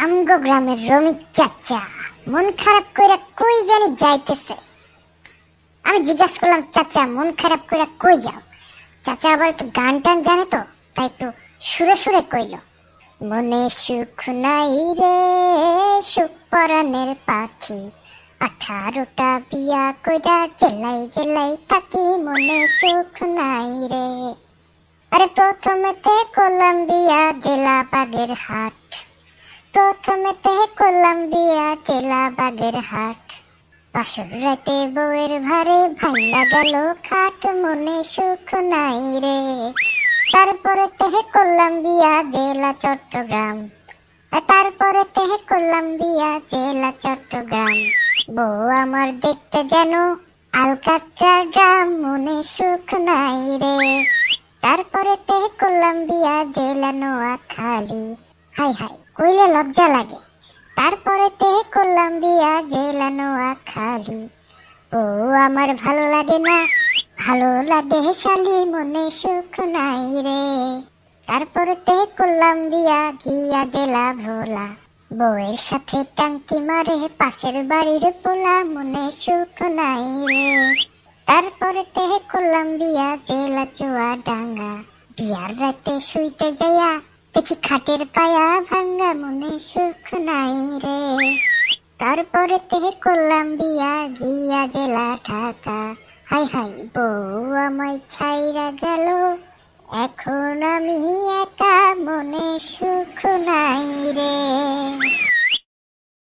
আমগো গ্রামের রমিক চাচা মন খারাপ কইরা কই জানি যাইতেছে। আমি জিজ্ঞাসা করলাম, চাচা মন খারাপ কইরা কই যাও? চাচা আবার একটু গান টান জানে তো, তাই একটু সুরে সুরে কইল, মনে সুখ নাই রে সুখ পরাণের পাখি, 18টা বিয়া কইরা জেলাই জেলাই থাকি, মনে সুখ নাই রে। আরে প্রথমেতে কলম্বিয়া জেলা বাগের হাট, প্রথমেতে কলম্বিয়া জেলা বাগের হাট, বাসর রাতে বউয়ের ভারে ভাঙ্গা গেল খাট, মনে সুখ নাই রে। তারপরে তেহে কলম্বিয়া জেলা চট্টগ্রাম, তারপরে তেহে কলম্বিয়া জেলা চট্টগ্রাম, বউ আমার দেখতে যেন আলকাট্রা ড্রাম, মনে সুখ নাই রে। তারপরে তেহে কলম্বিয়া জেলা নোয়াখালী, হাই হাই কইলে লজ্জা লাগে। তারপরে তেহে কলম্বিয়া জেলা নোয়াখালী, ও আমার ভালো লাগে না, ভালো লাগে শালি, মনে সুখ নাই রে। তারপরে তেহে কলম্বিয়া গিয়া জেলা ভোলা, বউয়ের সাথে টাঙ্কি মারে পাশের বাড়ির পোলা, মনে সুখ নাই রে। তারপরে তেহে কলম্বিয়া জেলা চুয়াডাঙ্গা, বিয়ার রাতে শুইতে যাইয়া দেখি খাটের পায়া ভাঙ্গা, মনে সুখ নাই রে। তারপরে তেহে কলম্বিয়া গিয়া জেলা ঢাকা, হাই হাই বউ আমায় ছাইরা গেল, এখন আমি একা, মনে সুখ নাই রে।